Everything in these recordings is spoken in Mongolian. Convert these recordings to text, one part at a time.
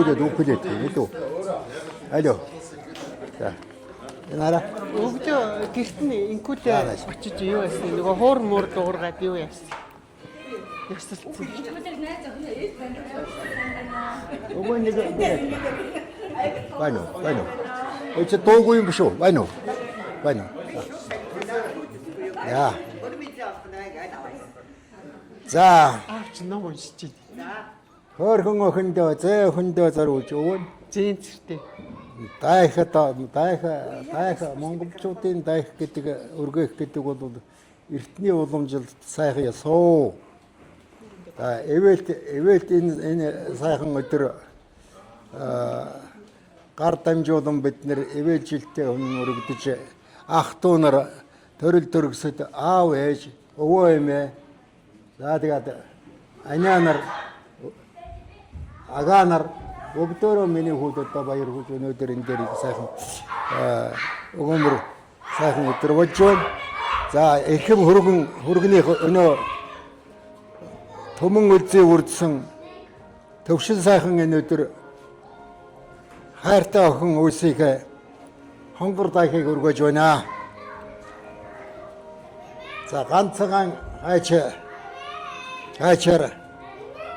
өөдөө үхэлээд тийм. Алло. За. Яна. Өвдөө гэрт нь инкүүдээ очиж юу яасан нөгөө хуур муур дуургаад юу яасан. Ясалцсан. Өвөө нэг. Байна. Өчигдөр дуугүй юм биш үү? Байна уу? Яа. За. Аач ном уншиж байна. Хөрхөн охиндөө зориулж өгөн. Зэнцэртэй. Дайх монголчуудын дайх гэдэг өргөх гэдэг бол эртний уламжилт сайхан ясуу. За эвэлт энэ сайхан өдөр гар дамжуулан бид нэр эвэлжилтэй хүн өргөдөж ах トゥ нар төрөл төрөсөд аав ээж өвөө эмээ за тэгээд аниа нар ага нар өгдөрөө миний хүүдээ баяр хүч өнөөдөр энэ дээр сайхан өгөөмөр сайхан өдөр болж байна. За эрхэм хөргөний өнөө төмөн үлзий үрдсэн төвшин сайхан энэ өдөр хайртай охин үсийг хонгор дайхыг өргөж байна. За ганцхан хайчаар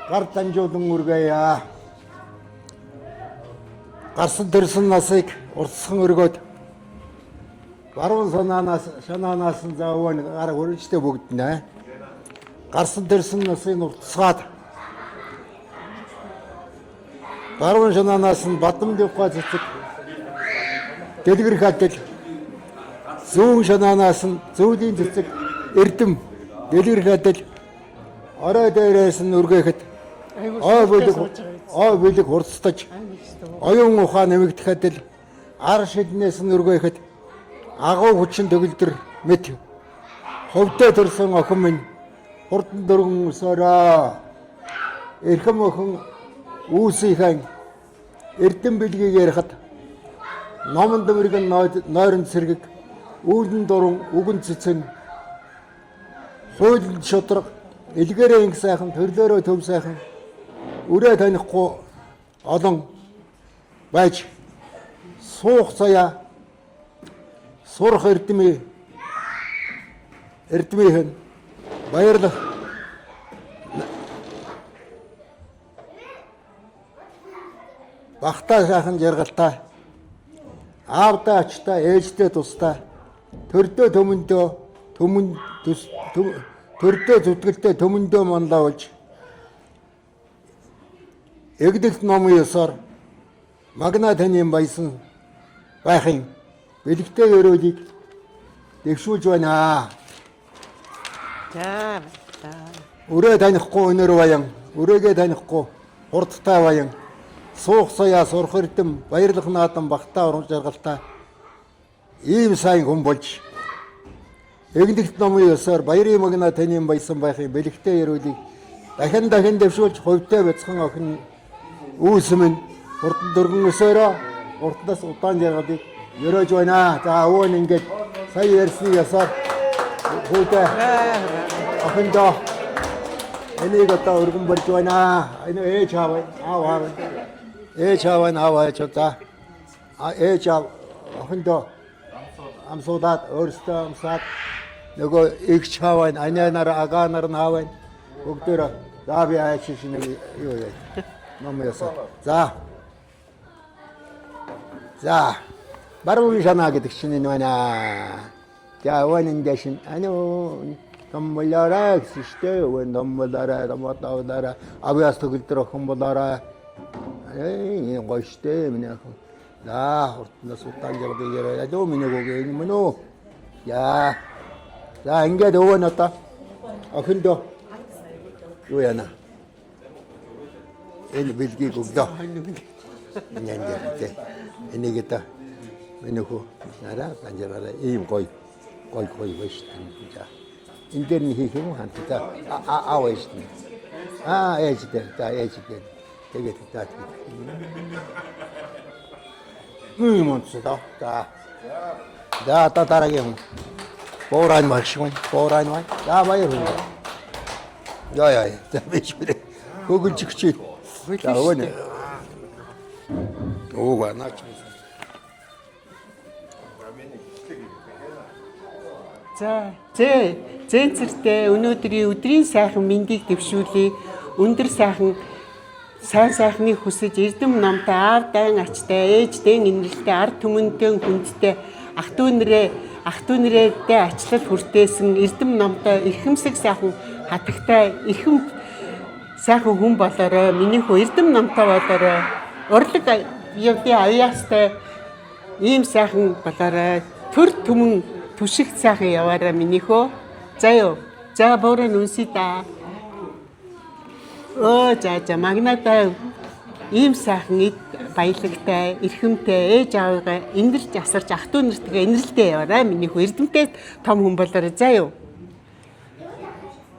гар дамжуулан өргөё. Гарсан төрсөн насыг уртсхан өргөөд баруун шанаанаас нь заавал гар хөрөжтэй бүгднэ. Гарсан төрсөн насыг уртсгаад баруун шанаанаас нь бадам дэвхай цэцэг дэлгэр хатал зүүн шанаанаас нь зүүлийн цэцэг эрдэм дэлгэр хатал орой дээрээс нь өргөөхөд ой бүлэг хурцтаж оюун ухаан нэмэгдэхэд л ар шиднээс нь өргөөхөд агуу хүчин төгөлдөр мэд хөвдөө төрсөн охин минь хурдан дөргөн өсөөрөө эрхэм охин үүсийнхэн эрдэм бэлгийг ярихад номон дэврэгэн нойрон сэргэг үүлэн дуран үгэн цэцэн хууль шудраг илгээрээ инг сайхан төрлөөрөө төв сайхан үрээ танихгүй олон байж суух цая сурах эрдмийнхэн баярлах бахтай сайхан жаргалтай аавтай ачтай ээжтэй тустай төрдөө зүтгэлтэй төмөндөө манлаулж эгдэгт номын ёсоор магна танийн баясан байхын бэлэгтэй өрөөлийг дэвшүүлж байна. За. Өрөө танихгүй өнөр баян, өрөөгээ танихгүй хурдтай баян, суух сая сурах эрдэм, баярлах наадан багтаа урам жаргалтай ийм сайн хүн болж эгдэгт номын ёсоор баярын магна танийн баясан байхын бэлэгтэй өрөөлийг дахин дэвшүүлж хувьтай бяцхан охин үүсмэн хурдан дөргөн өсөөрөө уртнаас удаан жаргалыг өрөөж байна. За өвөн ингээд сая ярьсны ясаар хөөдөө охиндоо энийг одоо өргөн болж байна. Энэ ээж аав за ээж аав охиндоо амсуудаад өөрсдөө амсаад нөгөө эгч хаавын анианаар агаанаар нь хаавын бүгдөө за би аач шинэ юу яа ном ясаа. За баруун шанаа гэдэг чинь энэ байна. За өвөн дэшин Tombollara existe, when Tombollara, había hasta que el trabajo Tombollara, goiste, la sultan ya lo que era, yo me niego que no, ya, en qué debo nota, a junto, yo ya na, el bilgi gugda, en el guita, me niego, nada, tanjara, y koi waste, ya. 인터넷 해고 한다. 아와이스. 에지데. 되게 됐다. 뭔스다. 다 따라게. 보라인 마시고. 다 봐요. 야야. 자, 매시래. 그걸 찍지. 자, 오늘. Ууга наач. За, зэнцэртэй өдрийн сайхан мэндийг дэвшүүлье. Өндөр сайхан сайхныг хүсэж эрдэм номтой аав дайн ачтай ээждэн инрэлтэй ард түмэнтэй хүндтэй ах トゥ нэрээдээ ачлал хүртээсэн эрдэм номтой эрхэмсэг сайхан хатагтай эрхэм сайхан хүн болоорой. Миний хүү эрдэм номтой болоорой. Урлаг явдын аяастай ийм сайхан болоорой. Төр түмэн түшигт сайхан яваарай миний хөө. За юу. За борон үнсий да. За магнатаа ийм сайхан баялагтай, эрхэмтэй ээж аавыгаа инэрч асарч ах トゥ нэртэйгээ инрэлтэй яваарай миний хүү. Эрдэмтэй том хүн болоорой. За юу.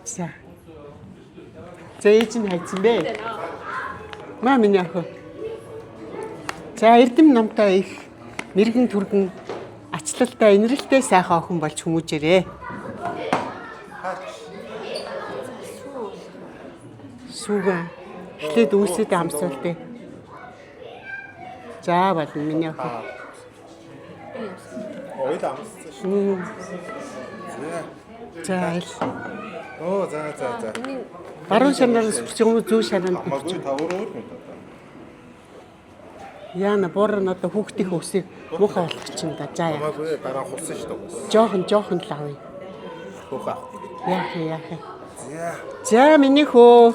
За. Ээж нь хайцсан бэ? Маа миний ах. За эрдэм номтой их мэрэгэн түргэн ачлалтай инрэлтэй сайхан охин болж хүмүүжээрэй. Сүүгэн эхлээд үүсэд амсуултыг. За болно миний охин. Ойл амссан шүү. За айл. Оо за. Баруун шанараас сурч юм зүүн шананд. Магадгүй тавруу юм да. Яна борон одоо хүүхдийн өсийг муухай болгох чинь да. За яа. Магадгүй дараа хурсан шүү дээ. Жохон л авъя. Хөөхөө. Яах. За. За миний хөө.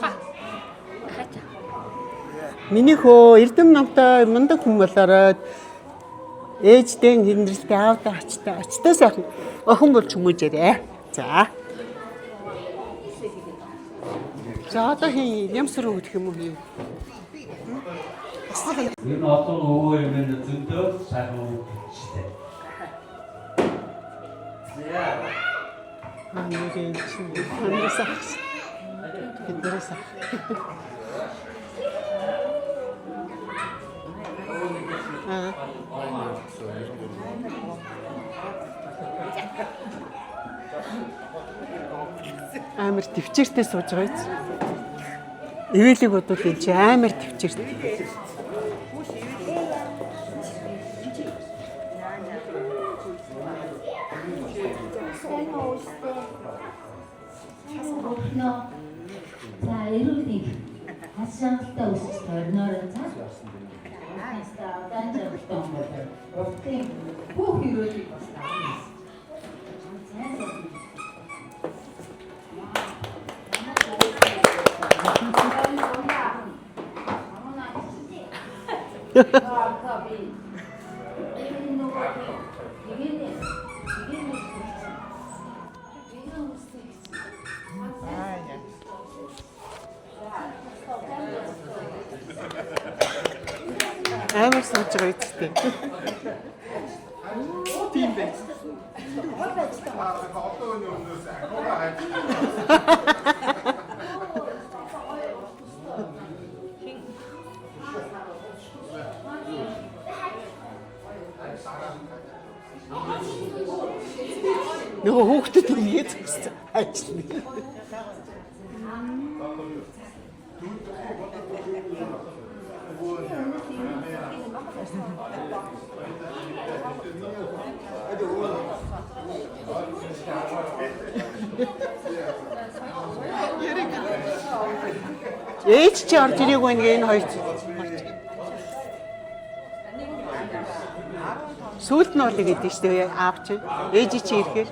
Миний хөө эрдэм номтой мундаг хүн болоорой. Ээждэн хинрэлтэй аавда ачтай сайхан охин болж хүмүүжээрэй. За. За одоо хин ямсруу гэх юм уу хий. Энэ олон өвөө юм зөндөө сайхан үгтэй. Амгийн чинь хандсах. Хиндрасах. Амар төвчээртэй сууж байгаа биз? Ивэлийг бодвол энэ чи амар төвчээртэй. За эрүүлгийг хас шаналтай үсч тойрноор цааш данжартай юм байна. Уртын бүх эрүүлгийг бас таана. Амар сууж байгаа үстэй. Тийм байх. Нөгөө хүүхдэд үгээд зогссон. Ажил. Ээж чи орж ирээгүй нэг энэ хоёр. Сүүлд нь олё гэдэг шүү дээ аав чи. Ээж чи ирэхээр.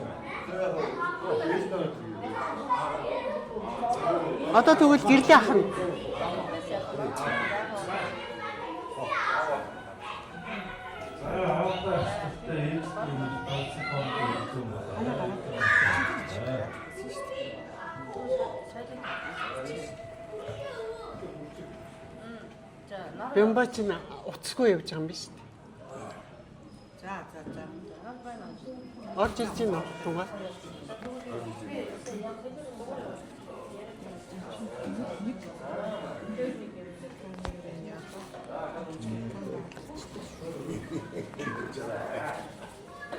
Одоо тэгвэл гэрлээ ахна. Бэмбач нь уцсгүй явж байгаа юм биш үү? За. Орж ирж байна уу тугаа?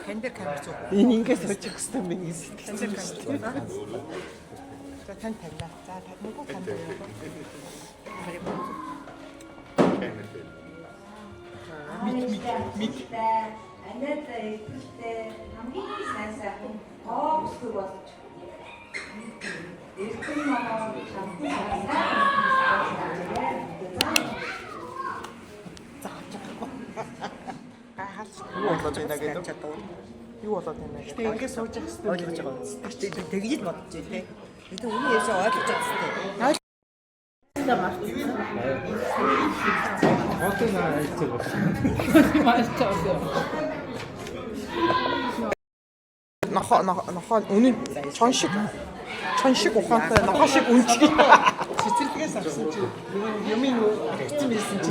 Тандер камер зүү. Энэ ингээс очих хэвээр миний сэтгэл шүү дээ. За тань тавилаа. За таньгүй камер. Анаатай ихтэй хамгийн сайн сайхан тоо бүсгүй болж эрдэм намаа хамтан Юу болоод байна гэдэг. Юу болоод байна гэдэг. Ингээд сууж явах хэрэгтэй. Ойлгож байгаа юм. Тэгж л бодож байна те. Тэгтээ үний яшаа ойлгож байгаа юм. Нохоо үнэн чон шиг ухаантай нохоо шиг үнчиг. Цэцэрлэгээс авсан чи юмын хэцэн байсан чи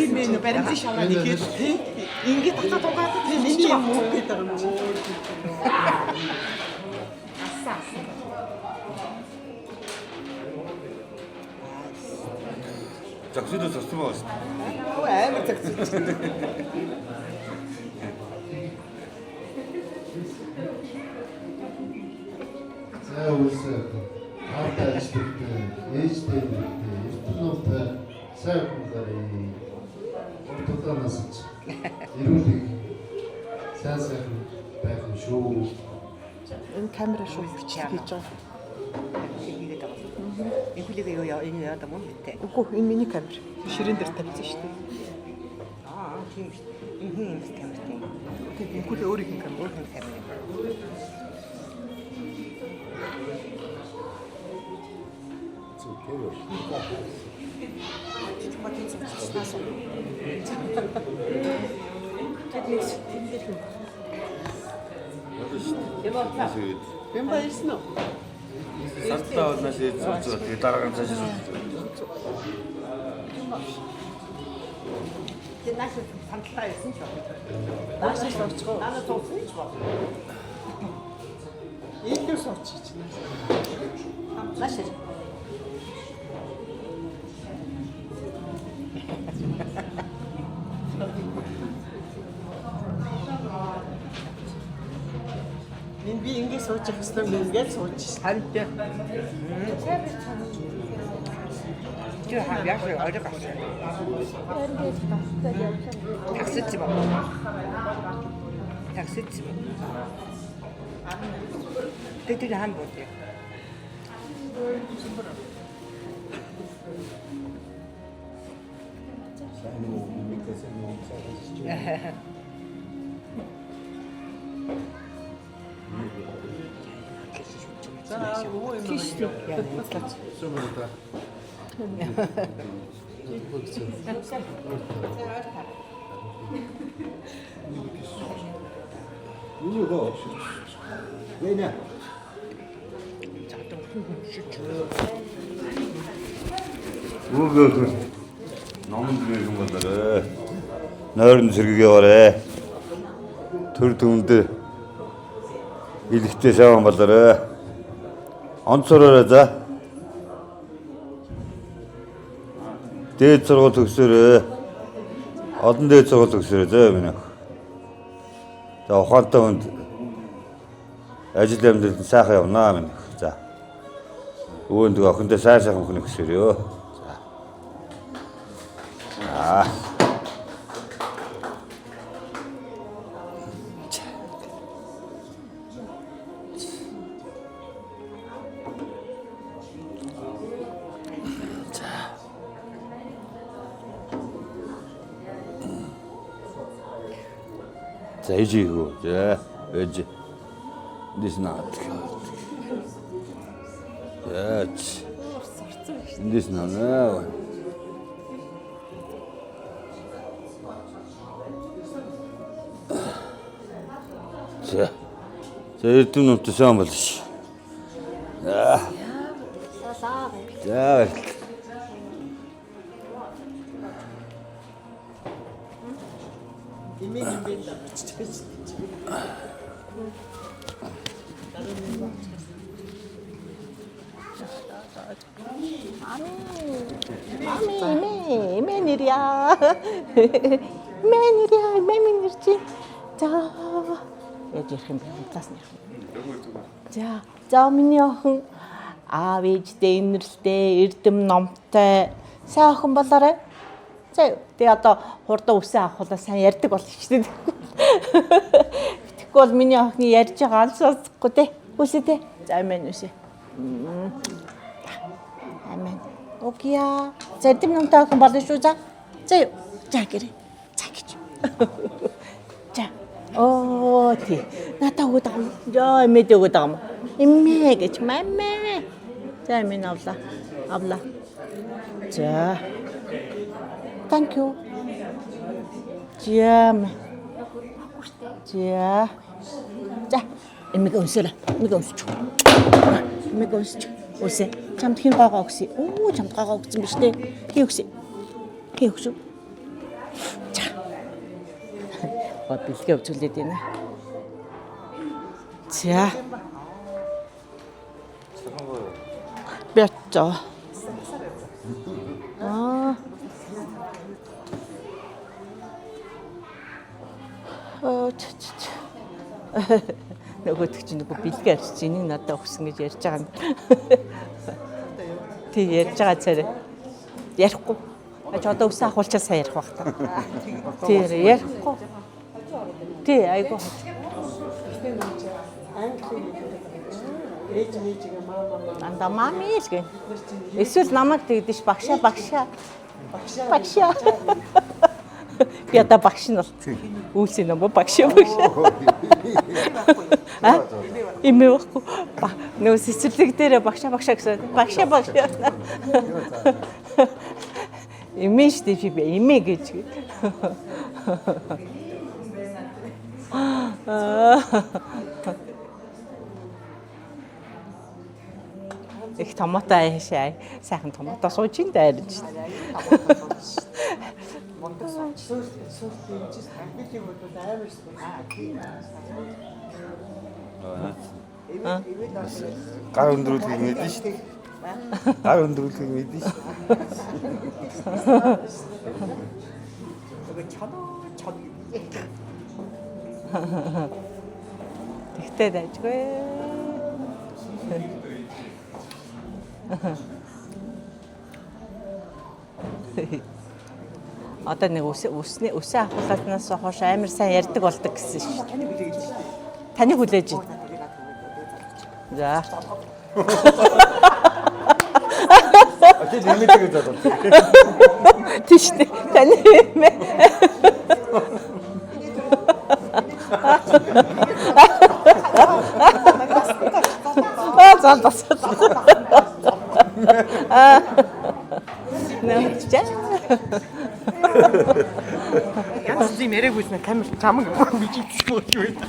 ийм баримтын шаваад игээд ингээд татаад угаад тийм миний юм уу гэдэг юм чи. Загсуудаас авсан байгаа шүү. Амар цагт. За үсээ хатаа ихтэй ээжтэй эрдэнэтэй сайн хүнээрээ тотоонаас ирүүлэг сайн байх юм шүү. Энэ камера шүү хийж байгаа. Хийгээд байгаа. Энэ хүлээг юу яа яа юм бэ? Үгүй энэ миний камер. Ширээн дээр тавьсан шүү дээ. Тийм шүү. Энэ камер тийм. Энэ хүлээ өөрийн камер. Бэн баярсан уу? Сартаа болнаас үзүү. Тэгээ дараагийн цааш үзүү. Тэ наш сандлаа ирсэн ч байна. Наш суучих уу? Наа суусан ч байна. Ийдэр суучих чинь. Наш Би ингээд суучих хэвээр би ингээд сууж хальт. Тэр хаяг орой гарсан. Таксиц ба. Таксиц. Тэр хаан бод. За өө юм Яа, Сумата. Юу вэ? Үгүй номд нэг юм болоо. Нойрон сэргийгээ орой. Төр түнд илэгтэй саван болоо. Онцороо за. Дээд сургууль төгсөөрэй. Олон дээд сургууль төгсөөрэй зөө минь. За ухаантай хүнд ажил амьдралд сайхан явнаа минь. За. Өөнд охиндоо сайхан хүн өгсөөрөө. За. За ижигөө. За ээж. This not. Яач. This not. За. За эрдэм нүмт сайн бол ш. За. За. имэн юм бэ даа. Мениря. Менирчи. За. Яаж ярих юм бэ? Тасна. За миний охин аав ээжтэй инэрлтэй эрдэм номтой сайн охин болоорой. За тэгээ одоо хурдан үсээ авахулаа сайн ярьдаг болно шүү дээ. Тэгэхгүй бол миний охины ярьж байгаа аль сонсохгүй те. Үсээ те. За амин үсээ. Амин. Окей. Зарим юмтай охин болно шүү за. За гэрээ. За гэж. За. Оо тий. Надаа өгöd байгаа юм. Яа эмээд өгöd байгаа юм. Эмээ гэж мамаа. За амин авлаа. Авлаа. За. Thank you. Jam. Ja. За, эмэг өнсөрөө. Эмэг өнсч. Эмэг өнсч. Үсэ. Чамд хин гогоо өгсөе. Оо, чамд гогоо өгсөн биз дээ. Хий өгсөе. Хий өгсөв. За. Бод бэлгээ өвчүүлээд байна. За. Бячо. Нөгөөдөг чинь нөгөө бэлгээ арчиж энийг надад өгсөн гэж ярьж байгаа юм. Тий ярьж байгаа царай. Ярихгүй. Аж одоо өсөө ахуулчаа сайн ярих байх та. Тий ярихгүй. Тий айгу. Анда мами л гэн. Эсвэл намайг тэгдэж багшаа. Би одоо багш нь бол. Үүсээ нөө багш. Имээ байхгүй. Нөө сэцэрлэг дээр багшаа гэсэн. Багшаа. Имээ штэ би имээ гэж. Их томатай яшаа. Сайхан томатаа сууж ин дайрч. Гар өндрүүлгийг мэдэн шүү дээ. Гар өндрүүлгийг мэдэн шүү дээ. Тэгтээ дайжгүй. Одоо нэг үсээ ахуулааднаас хойш амар сайн ярьдаг болдог гэсэн шүү дээ. Таныг хүлээж байна. За. Очиж нэмэдэг гэж бодсон. Тийш дээ. Таны нэмэ. Залтас. Нэмчээ. Янз бүрийн яриаг үзснэ камер чамаг бичиж болж байна.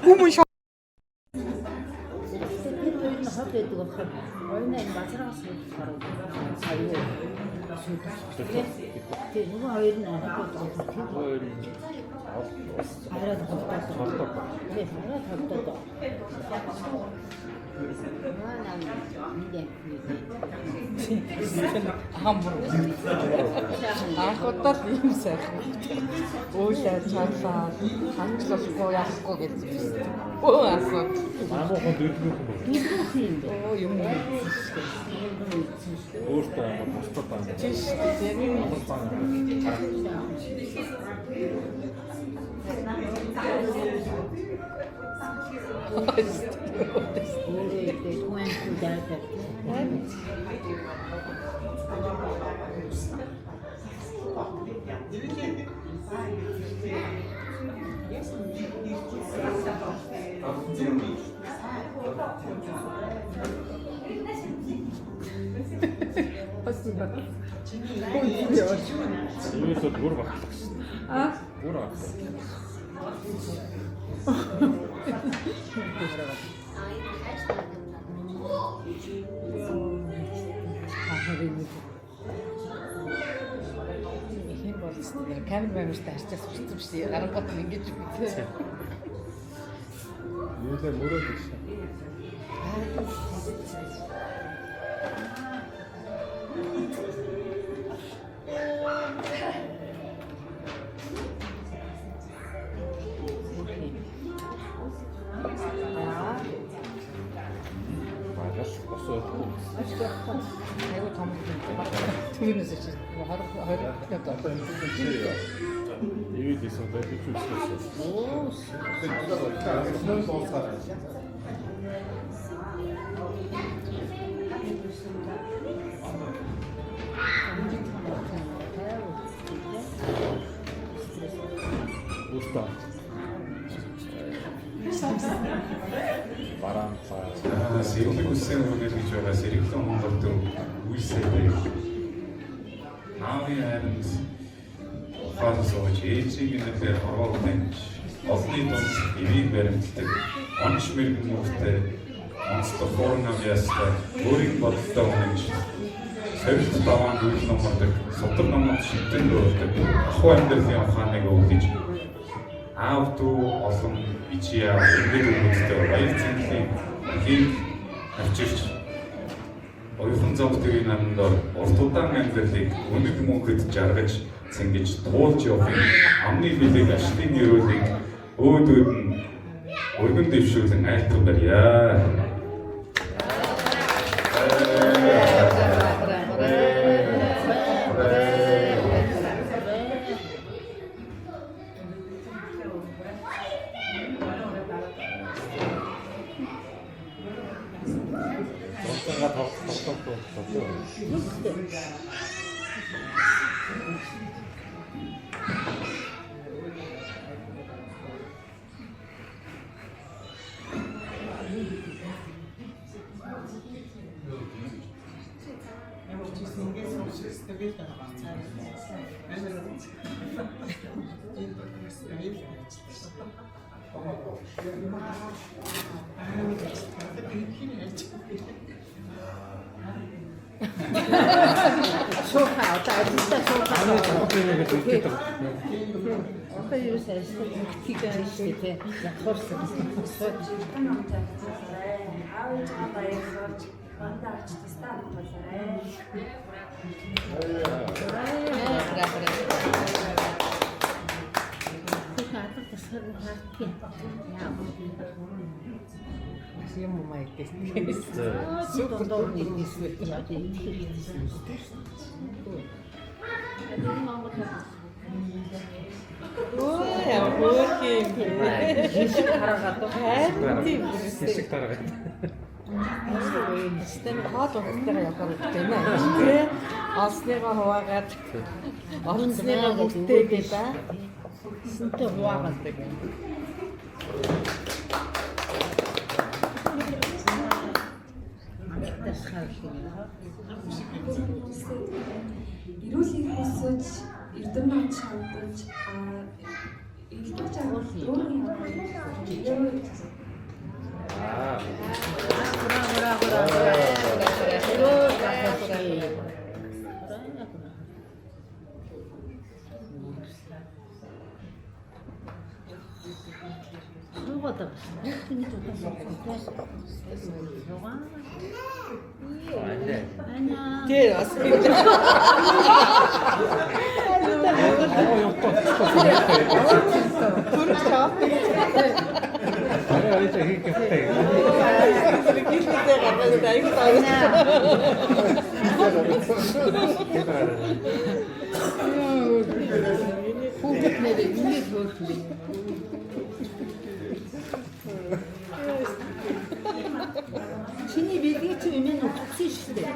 Хүмүүс Ахотол юм сайхан. Уулаа цаалаа хандлахгүй яахгүй гэсэн. Оо асуу. Амархан дөрвөн хүн. Оо юм. Өөртөө бусдад байна. Тийш тийм. Юусоо бүр багтсан. Бүр багтсан. Хин болсон. Камер мэмэртэй харьцаж сурцсан биш. Гарангууд ингэж үгүй. Юусаа мөрөөд биш. Айгу том юм. Түүнээс чи 20 이게 있어. 내가 줄 수 있어. Уста. Барампа. Сэргэлэг үссэн өнөөл гэж байгаа сэргэлэн Монголд үйлсээ наавын хайранд ухаалсууж ээжийн нэрээр хорвоолж олны дунд эвийг баримтдаг онч мэрэгэн мөртэй онцлог хуурнам ястай өөрийн бодолтой үнэнч сэргэлт даваан үйл номордог сутар номод шигтэн дөрөвдөг ахуй амьдралын ухааныг өгдөж аав дүү олон ичиа ингээд өгдөө баяр цэнгэлийн хийг авчирч оюухан зовтгийн намдор урт удаан амьдралыг үнэт мөнхөд жаргаж цэнгэж туулж явахын амны билег ашлын өрөөлийг өөдөөд нь өргөн дэвшүүлэн айлтган барья. Юм маягтай. Супер дорний дисвэт яа тийм. Оо яа хөөрхий. Хэсэг хараагаад тийм. Хэсэг тараагаад. Стэн хаад өгөхтэй явахаар гэдэг юм аа. Асныгаа хуваагаад олонсныгаа бүртээгээд сэнтэй хуваагаад гэдэг. Ирүүлийг хүсэж эрдэм нууц шаардаж элдв чагуул дөрвийн Чиний билгийг чи өмнө нь өгсөн шүү дээ.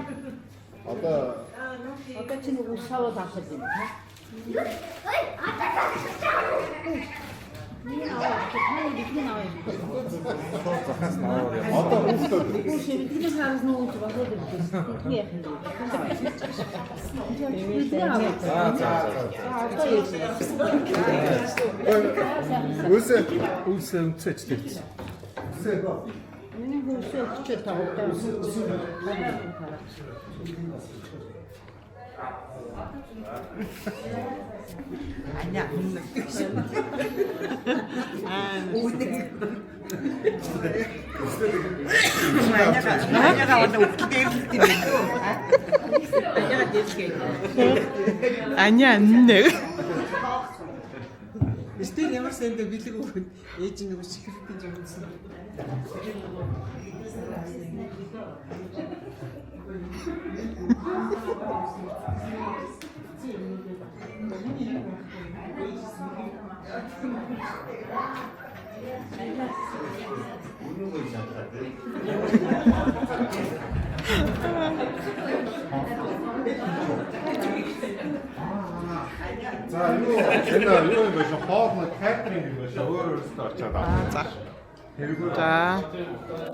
Одоо чи нэг усаваа авах юм аа. Үлсээ үнцэж тэгсэн. Миний хөөсөө өчөө тавтай. Аня үнэ. Аня가 완전 웃기게 해줄게. 아냐가 대줄게. 아니야 안 내. Эсвэл ямар сайндаа бэлэг өгөх ээж нэг чихэрхтэн юм гэсэн. За юу юм бэ? Хоол нь катеринг юм байна. Өөр өөрөөсөө очиад авах. За.